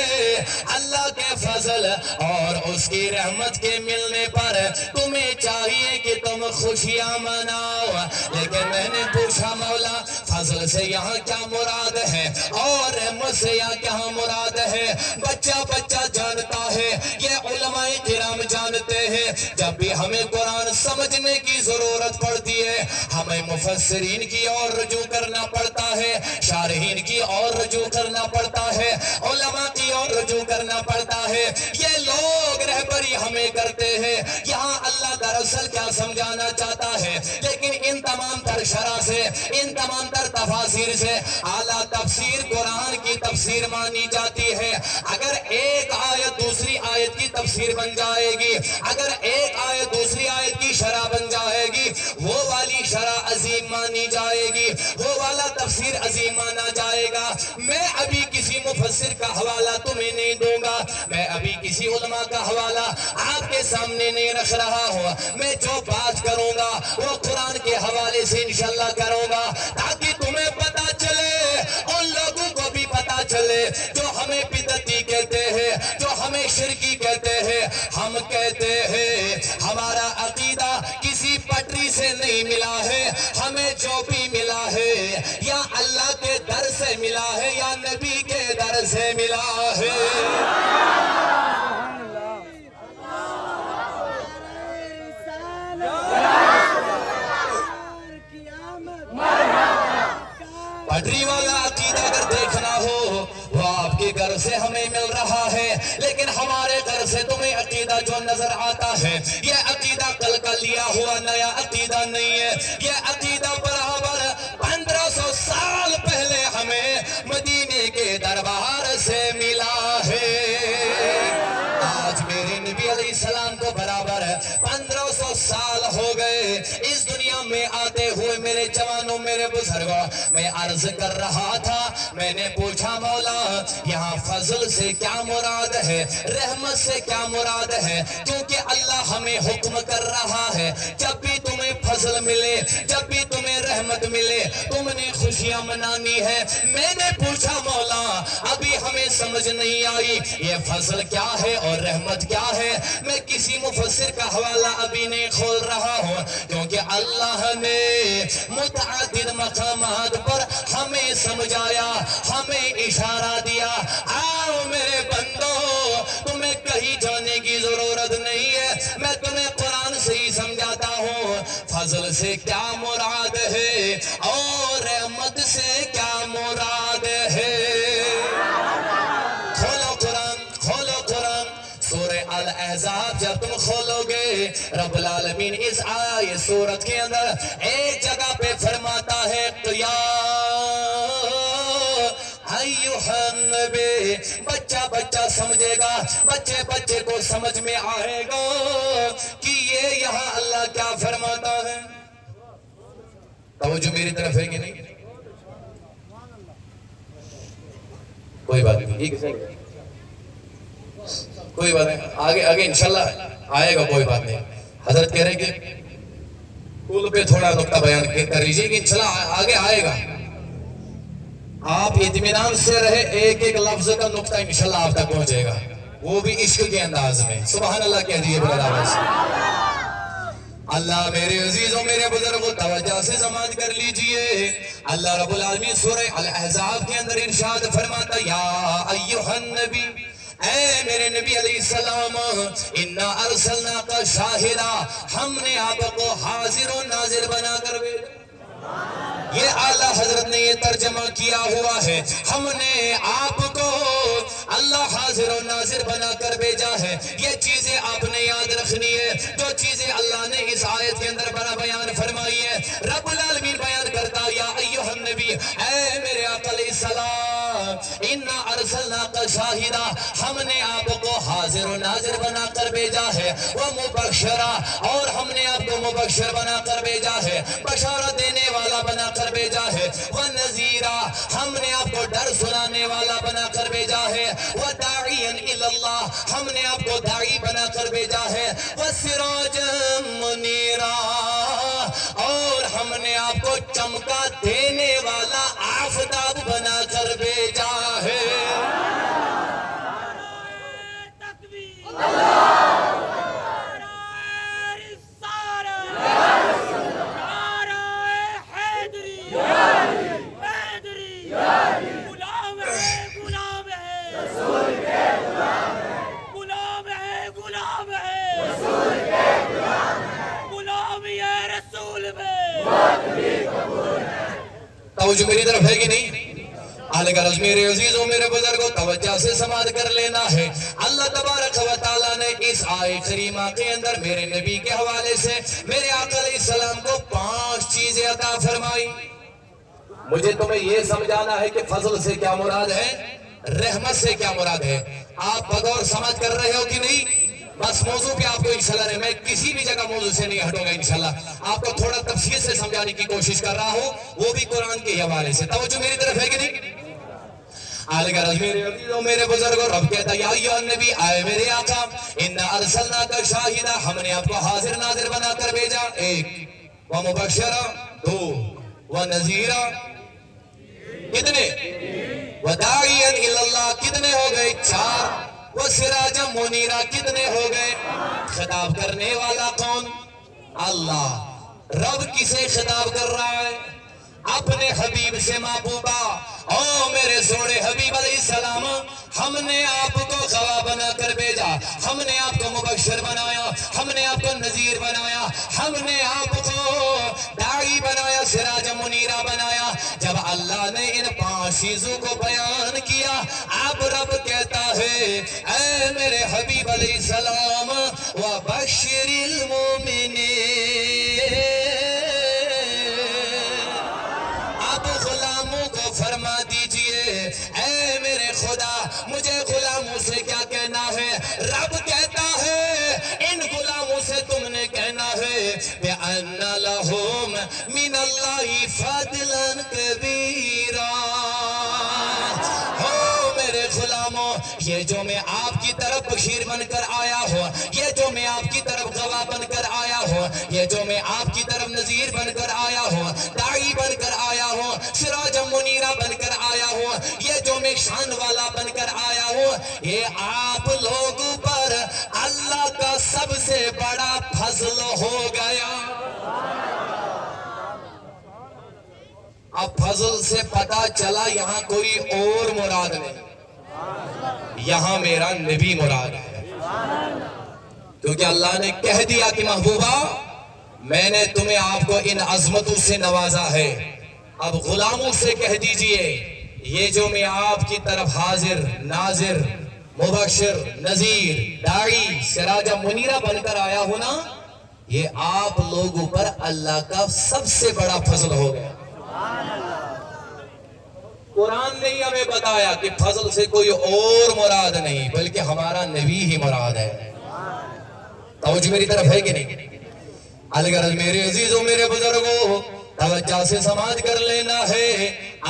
اللہ کے فضل اور اس کی رحمت کے ملنے پر تمہیں چاہیے کہ تم خوشیاں مناؤ، لیکن میں نے پوچھا مولا فضل سے یہاں کیا مراد ہے اور رحمت سے یہاں کیا مراد ہے؟ بچہ جانتا ہے، یہ علماء کرام جانتے ہیں، جب بھی ہمیں قرآن سمجھنے کی ضرورت پڑتی ہے ہمیں مفسرین کی اور رجوع کرنا پڑتا ہے، شارحین کی اور رجوع کرنا پڑتا ہے، علماء کی اور رجوع کرنا پڑتا ہے۔ یہ لوگ رہبری ہمیں کرتے ہیں، یہاں اللہ دراصل کیا سمجھانا چاہتا ہے، لیکن ان تمام تر شرح سے، ان تمام تر تفاسیر سے اعلیٰ تفسیر قرآن کی تفسیر مانی جاتی ہے۔ اگر ایک آیت دوسری آیت کی تفسیر بن جائے گی، اگر ایک آیت دوسری آیت کی شرح بن جائے گی، وہ والی شرح عظیم مانی جائے گی، وہ والا تفسیر عظیم مانا جائے گا۔ میں ابھی کسی مفسر کا حوالہ تمہیں نہیں دوں گا، میں ابھی کسی علماء کا حوالہ آپ کے سامنے نہیں رکھ رہا ہوں، میں جو بات کروں گا وہ قرآن کے حوالے سے انشاءاللہ کروں گا، تاکہ تمہیں پتا چلے، ان لوگوں کو بھی پتا چلے جو ہمیں بدعتی کہتے ہیں، جو ہمیں شرکی کہتے ہیں۔ ہم کہتے ہیں ہمارا عقیدہ کسی پٹری سے نہیں ملا ہے، ہمیں جو بھی ملا ہے یا اللہ کے در سے ملا ہے یا نبی کے در سے ملا ہے۔ پٹری والا عقیدہ اگر دیکھنا ہو وہ آپ کے گھر سے ہمیں مل رہا ہے، لیکن ہمارے گھر سے تمہیں عقیدہ جو نظر آتا ہے یہ عقیدہ کل کا لیا ہوا نیا عقیدہ نہیں ہے، یہ عقیدہ برابر 1500 سال پہلے ہمیں مدینے کے دربار سے ملا ہے۔ آج میرے نبی علیہ السلام کو برابر 1500 سال ہو گئے اس دنیا میں آتے ہوئے۔ میرے جوانوں، میرے بزرگوں، میں عرض کر رہا تھا، میں نے پوچھا مولا یہاں فضل سے کیا مراد ہے، رحمت سے کیا مراد ہے، کیونکہ اللہ ہمیں حکم کر رہا ہے جب بھی تمہیں فضل ملے، جب بھی تمہیں رحمت ملے، تم نے خوشیاں منانی ہے۔ میں نے پوچھا مولا ابھی ہمیں سمجھ نہیں آئی یہ فضل کیا ہے اور رحمت کیا ہے، میں کسی مفسر کا حوالہ ابھی نہیں کھول رہا ہوں، کیونکہ اللہ نے متعدد مقامات پر ہمیں سمجھایا، ہمیں اشارہ دیا، آؤ میرے بندو تمہیں کہیں جانے کی ضرورت نہیں ہے، میں تمہیں قرآن سے ہی سمجھاتا ہوں فضل سے کیا مراد ہے اور رحمت سے کیا مراد رب العالمین اس آیت سورت کے اندر ایک جگہ پہ فرماتا ہے یا ایھا النبی، بچہ بچہ سمجھے گا، بچے بچے کو سمجھ میں آئے گا کہ یہ یہاں اللہ کیا فرماتا ہے۔ توجہ میری طرف ہے کہ نہیں؟ کوئی بات نہیں، کوئی بات نہیں، آگے انشاءاللہ آئے گا، کوئی بات نہیں۔ حضرت کہہ رہے کہ کل پہ تھوڑا نقطہ بیان کر لیجیے کہ انشاءاللہ آگے آئے گا۔ آپ اطمینان سے رہے، ایک ایک لفظ کا نقطہ انشاءاللہ آپ تک پہنچے گا، وہ بھی عشق کے انداز میں۔ سبحان اللہ کہہ دیئے برادر سے۔ اللہ میرے عزیزوں میرے بزرگوں توجہ سے سماعت کر لیجئے۔ اللہ رب العالمین سورہ الاحزاب کے اندر ارشاد فرماتا یا ایھا النبی، اے میرے نبی علیہ السلام، انا ارسلناک شاہدا، ہم نے آپ کو حاضر و ناظر بنا کر بھیجا۔ یہ اعلیٰ حضرت نے یہ ترجمہ کیا ہوا ہے، ہم نے آپ کو اللہ حاضر و ناظر بنا کر بھیجا ہے۔ یہ چیزیں آپ نے یاد رکھنی ہے، جو چیزیں اللہ نے اس آیت کے اندر بڑا بیان فرمائی ہے۔ رب العالمین بیان کرتا یا ایھا النبی، اے میرے آقا علیہ السلام، انا ارسلناک شاہدا، ہم نے آپ کو حاضر و ناظر بنا کر بھیجا ہے، ومبشرا، اور ہم نے آپ کو مبشر بنا کر بھیجا ہے، بشارت دینے والا بنا کر بھیجا ہے، وَنَذِيرًا، ہم نے آپ کو ڈر سنانے والا بنا کر بھیجا ہے، وَدَاعِيًا إِلَى اللَّهِ، ہم نے آپ کو داعی بنا کر بھیجا ہے، وَسِرَاجًا مُنِيرًا، اور ہم نے آپ کو چمکا دینے والا آفتاب بنا کر بھیجا ہے۔ توجہ میری طرف ہے کہ نہیں؟ اہل غرض میرے عزیزوں میرے بزرگوں توجہ سے سماعت کر لینا ہے۔ اللہ تبارک و تعالیٰ نے اس آیت کریمہ کے اندر میرے نبی کے حوالے سے میرے آقا علیہ السلام کو 5 چیزیں عطا فرمائی۔ مجھے تمہیں یہ سمجھانا ہے کہ فضل سے کیا مراد ہے، رحمت سے کیا مراد ہے۔ آپ بغور سمجھ کر رہے ہو کہ نہیں؟ بس موضوع پہ آپ کو انشاءاللہ رہے، میں کسی بھی جگہ موضوع سے نہیں ہٹوں گا انشاءاللہ، آپ کو تھوڑا تفصیل سے سمجھانے کی کوشش کر رہا ہوں، وہ بھی قرآن کے حوالے سے۔ توجہ میری طرف ہے کہ نہیں؟ آل غرض میرے عزیزوں میرے بزرگوں، رب کہتا یا ایھا النبی، آئے میرے آقا، انا ارسلناک شاہدا، ہم نے آپ کو حاضر ناظر بنا کر بھیجا، 1، ومبشرا، 2، ونذیرا، کتنے؟ وداعیا الی اللہ، کتنے ہو گئے؟ 4، وسراجا منیرا، کتنے ہو گئے؟ خطاب کرنے والا کون؟ اللہ۔ رب کسے خطاب کر رہا ہے؟ اپنے حبیب سے محبوبہ، او میرے سونے حبیب علیہ السلام، ہم نے آپ کو گواہ بنا کر بھیجا، ہم نے آپ کو مبشر بنایا، ہم نے آپ کو نذیر بنایا، ہم نے آپ کو داعی بنایا، سراج منیرہ بنایا۔ جب اللہ نے ان 5 چیزوں کو بیان کیا، اب رب کہتا ہے اے میرے حبیب علیہ السلام، وَبَشِّرِ الْمُؤْمِنِينَ، فرما دیجئے اے میرے خدا، مجھے غلاموں سے کیا کہنا ہے؟ رب کہتا ہے ان غلاموں سے تم نے کہنا ہے بِأَنَّ لَهُمْ مِنَ اللَّهِ فَضْلًا كَبِيرًا۔ ہو میرے غلاموں، یہ جو میں آپ کی طرف بشیر بن کر آیا ہوں، یہ جو میں آپ کی طرف گواہ بن کر آیا ہوں، یہ جو میں آپ کی طرف نذیر بن کر آیا ہوں، داعی بن کر آیا ہوں، سراج منیرہ بن کر آیا ہوں، یہ جو میں شان والا بن کر آیا ہوں، یہ آپ لوگوں پر اللہ کا سب سے بڑا فضل ہو گیا۔ اب فضل سے پتا چلا یہاں کوئی اور مراد نہیں، یہاں میرا نبی مراد ہے، کیونکہ اللہ نے کہہ دیا کہ محبوبہ میں نے تمہیں آپ کو ان عظمتوں سے نوازا ہے، اب غلاموں سے کہہ دیجئے یہ جو میں آپ کی طرف حاضر ناظر مبشر نذیر داعی سراج منیرہ بن کر آیا ہوں نا، یہ آپ لوگوں پر اللہ کا سب سے بڑا فضل ہو گیا۔ قرآن نے ہمیں بتایا کہ فضل سے کوئی اور مراد نہیں بلکہ ہمارا نبی ہی مراد ہے۔ توجہ میری طرف ہے کہ نہیں؟ الغرض میرے عزیزوں میرے بزرگوں توجہ سے سماعت کر لینا ہے۔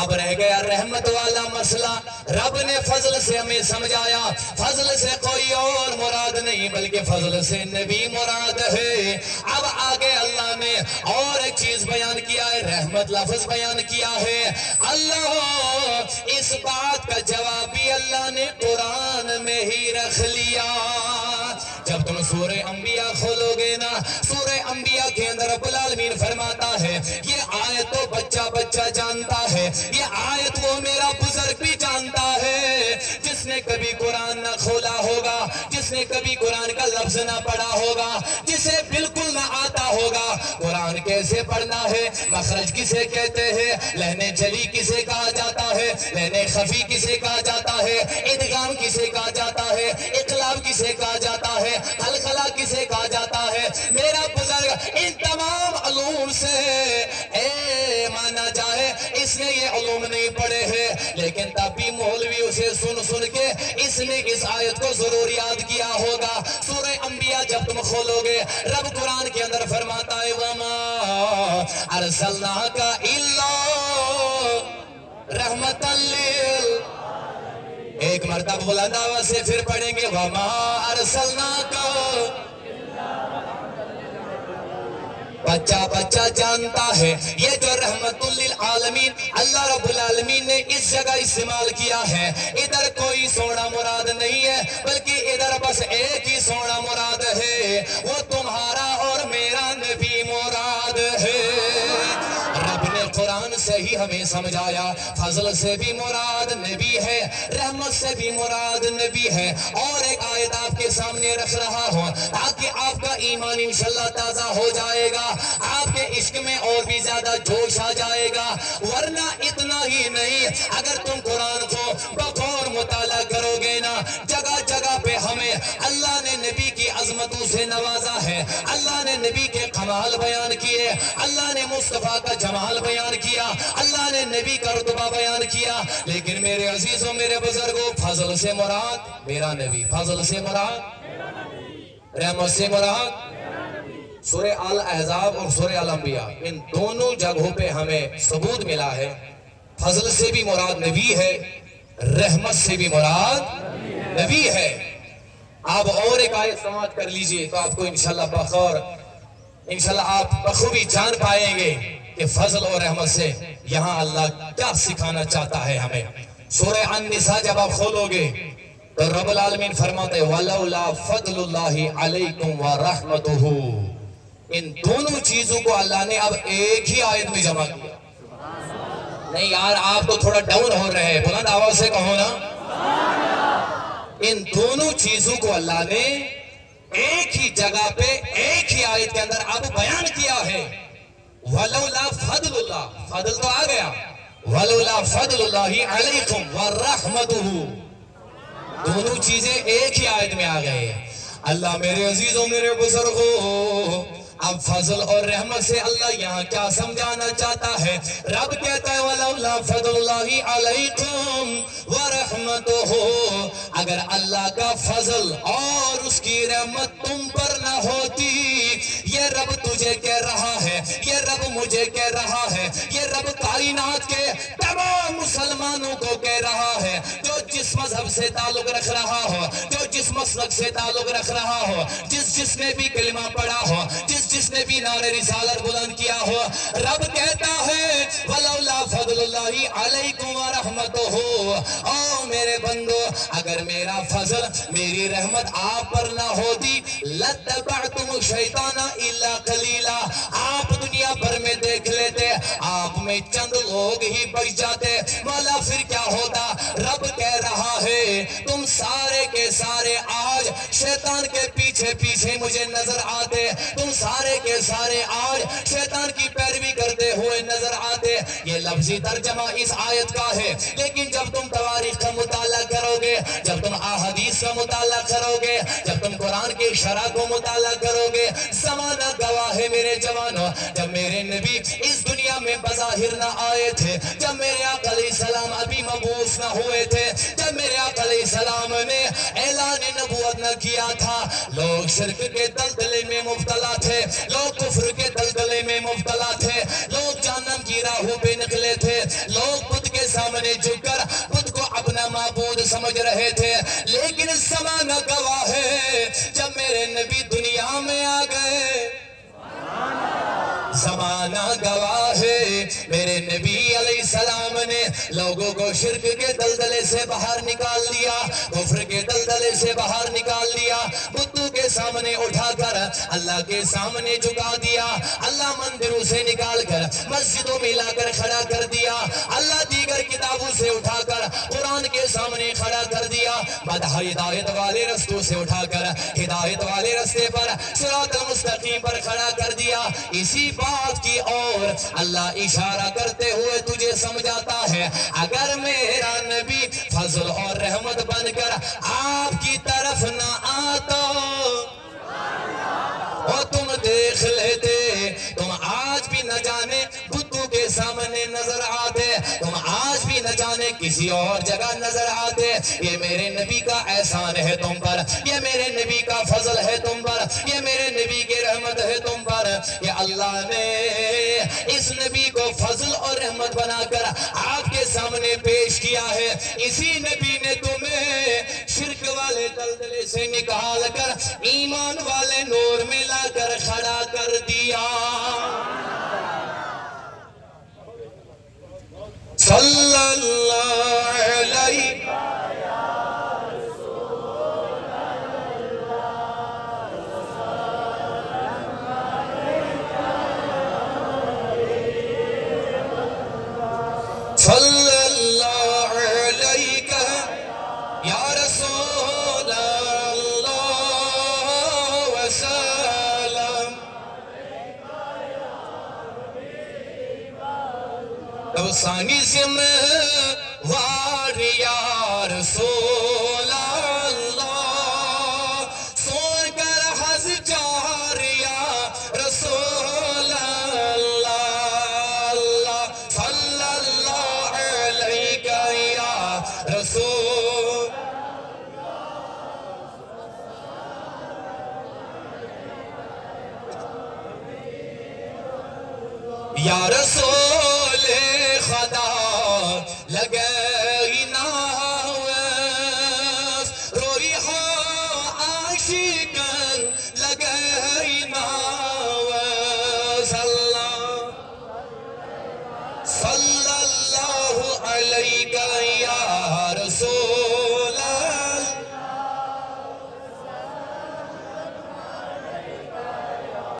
اب رہ گیا رحمت والا مسئلہ۔ رب نے فضل سے ہمیں سمجھایا فضل سے کوئی اور مراد نہیں بلکہ فضل سے نبی مراد ہے۔ اب آگے اللہ نے اور ایک چیز بیان کیا ہے، رحمت لفظ بیان کیا ہے۔ اللہ اس بات کا جواب بھی اللہ نے قرآن میں ہی رکھ لیا۔ جب تم سورہ انبیاء کھولو گے نا، سورہ انبیاء کے اندر رب العالمین فرماتا ہے یہ آیت تو بچہ بچہ جانتا ہے، یہ آیت وہ میرا بزرگ بھی جانتا ہے جس نے کبھی قرآن نہ کھولا ہوگا، جس نے کبھی قرآن کا لفظ نہ پڑھا ہوگا، جسے بالکل نہ آتا ہوگا قرآن کیسے پڑھنا ہے، مخرج کسے کہتے ہیں، لہنے چلی کسے کہا جاتا ہے، لہنے خفی کسے کہا جاتا ہے، ادغام کسے کہا جاتا ہے، اقلاب کسے کہا جاتا ہے، خلخلہ کسے کہا جاتا ہے۔ میرا بزرگ ان تمام علوم سے مانا جائے اس نے یہ علوم نہیں پڑھے ہیں لیکن تب بھی مولوی اسے سن سن کے اس نے اس آیت کو ضرور یاد کیا ہوگا۔ سورہ انبیاء جب تم کھولو گے رب قرآن کے اندر فرماتا ہے وَمَا أَرْسَلْنَاكَ إِلَّا رَحْمَةً ایک مرتبہ بلند آواز سے پھر پڑھیں گے وَمَا أَرْسَلْنَاكَ۔ بچہ بچہ جانتا ہے یہ جو رحمت للعالمین اللہ رب العالمین نے اس جگہ استعمال کیا ہے، ادھر کوئی سونا مراد نہیں ہے بلکہ ادھر بس ایک ہی سونا مراد ہے، وہ تمہارا اور میرا نبی مراد ہے۔ رب نے قرآن سے ہی ہمیں سمجھایا فضل سے بھی مراد نبی ہے، رحمت سے بھی مراد نبی ہے۔ اور ایک آیت آپ کے سامنے رکھ رہا ہوں تاکہ آپ کا ایمان انشاءاللہ تازہ ہو جائے گا، آپ کے عشق میں اور بھی زیادہ جوش آ جائے گا۔ ورنہ اتنا ہی نہیں، اگر تم قرآن کو بغور مطالعہ کرو گے نا، جگہ جگہ پہ ہمیں اللہ نے نبی کی عظمتوں سے نوازا ہے، اللہ نے نبی کے کمال بیان کیے، اللہ نے مصطفیٰ کا جمال بیان کیا، اللہ نے نبی کا رتبہ بیان کیا، لیکن میرے عزیزوں میرے بزرگوں فضل سے مراد میرا نبی، فضل سے مراد رحمت سے مراد سورہ الاحزاب اور سورہ الانبیاء، ان دونوں جگہوں پہ ہمیں ثبوت ملا ہے فضل سے بھی مراد نبی ہے، رحمت سے بھی مراد نبی ہے۔ آپ اور ایک آیت سماعت کر لیجئے تو آپ کو انشاءاللہ بخور انشاءاللہ آپ بخوبی جان پائیں گے کہ فضل اور رحمت سے یہاں اللہ کیا سکھانا چاہتا ہے ہمیں۔ سورہ النساء جب آپ کھولو گے تو رب العالمین فرماتے وَلَوْلَا فَضْلُ اللَّهِ عَلَيْكُمْ وَرَحْمَتُهُ۔ ان دونوں چیزوں کو اللہ نے اب ایک ہی آیت میں جمع کیا۔ نہیں یار آپ تو تھوڑا ڈاؤن ہو رہے ہیں، بلند آواز سے کہو نا۔ ان دونوں چیزوں کو اللہ نے ایک ہی جگہ پہ ایک ہی آیت کے اندر اب بیان کیا ہے۔ وَلَوْلَا فَضْلُ اللَّهِ، فضل تو آ گیا، وَلَوْلَا فَضْلُ اللَّهِ عَلَيْكُمْ وَرَحْمَتُهُ، دونوں چیزیں ایک ہی آیت میں آ گئے۔ اللہ میرے عزیزوں میرے بزرگوں اب فضل اور رحمت سے اللہ یہاں کیا سمجھانا چاہتا ہے؟ رب کہتا ہے وَلَوْلَا فَضْلُ اللَّهِ عَلَيْكُمْ وَرَحْمَتُهُ، اگر اللہ کا فضل اور اس کی رحمت تم پر نہ ہوتی، یہ رب تجھے کہہ رہا ہے، یہ رب مجھے کہہ رہا ہے، یہ رب کائنات کے تمام مسلمانوں کو کہہ رہا ہے جو جس مذہب سے تعلق رکھ رہا ہو، جو جس مسلک سے تعلق رکھ رہا ہو، جس نے بھی کلمہ پڑھا ہو، جس نے بھی نعرہ رسالت بلند کیا ہو، رب کہتا ہے وَلَوْلَا فَضْلُ اللَّهِ عَلَيْكُمْ وَرَحْمَتُهُ، او میرے بندو اگر میرا فضل میری رحمت آپ پر نہ ہوتی لَتَّبَعْتُمُ الشَّيْطَانَ إِلَّا قَلِيلًا، آپ دنیا بھر میں دیکھ لیتے آپ میں چند لوگ ہی بچ جاتے، مولا پھر کیا ہوتا؟ رب کہہ رہا ہے تم سارے کے سارے آج شیطان کے پیچھے پیچھے مجھے نظر آتے، تم سارے کے سارے آج شیطان کی پیروی کرتے ہوئے نظر آتے۔ یہ لفظی ترجمہ اس آیت کا ہے، لیکن جب تم تواریخ کا مطالعہ کرو گے، جب تم احادیث کا مطالعہ کرو گے، جب تم قرآن قرآن کے شرح کو مطالعہ کرو گے، زمانہ گواہ ہے میرے جوانوں، جب میرے نبی اس دنیا میں بظاہر نہ آئے تھے، جب میرے آقا علیہ السلام ابھی مبعوث نہ ہوئے تھے، جب میرے آقا علیہ السلام نے اعلان نبوت نہ کیا تھا، لوگ شرک کے دلدلے میں مبتلا تھے، لوگ کفر کے دلدلے میں مبتلا تھے، لوگ جہنم کی راہوں پہ نکلے تھے، لوگ بت کے سامنے جھک کر بت کو اپنا معبود سمجھ رہے تھے، لیکن زمانہ گواہ ہے جب میرے نبی دنیا میں آ گئے، زمانہ گواہ ہے میرے نبی علیہ السلام نے لوگوں کو شرک کے دلدلے سے باہر نکال دیا، کفر کے دلدلے سے باہر نکال دیا، بتوں کے سامنے اٹھا کر اللہ کے سامنے جھکا دیا، اللہ مندروں سے نکال کر مسجدوں میں لا کر کھڑا کر دیا، اللہ دیگر کتابوں سے اٹھا کر قرآن کے سامنے کھڑا کر دیا، مدح ہدایت والے رستوں سے اٹھا کر ہدایت والے رستے پر صراط المستقیم پر کھڑا کر دیا۔ اسی بات کی اور اللہ اشارہ کرتے ہوئے تجھے سمجھاتا ہے، اگر میرا نبی فضل اور رحمت بن کر آپ کی طرف نہ آتا اور تم دیکھ لیتے، تم آج بھی نہ جانے بتوں کے سامنے نظر آتے، تم آج بھی نہ جانے کسی اور جگہ نظر آتے، یہ میرے نبی کا احسان ہے تم پر، یہ میرے نبی کا فضل ہے تم پر، یہ میرے نبی کی رحمت ہے تم پر، یہ اللہ نے اس نبی کو فضل اور رحمت بنا کر آپ کے سامنے پیش کیا ہے، اسی نبی نے تمہیں شرک والے دلدلے سے نکال کر ایمان والے نور میں لا کر کھڑا کر دیا۔ صلی اللہ علیہ صلی اللہ علیہ یا رسول اللہ وسلم۔ اب ثانی سے میں وار یا رسول اللہ، سون کر حض جار یا رسول اللہ، صلی اللہ علیہ یا رسول یا رسول خدا لگئی ناوس، روئی ہو عاشقاً لگئی ناوس، صلی اللہ علیہ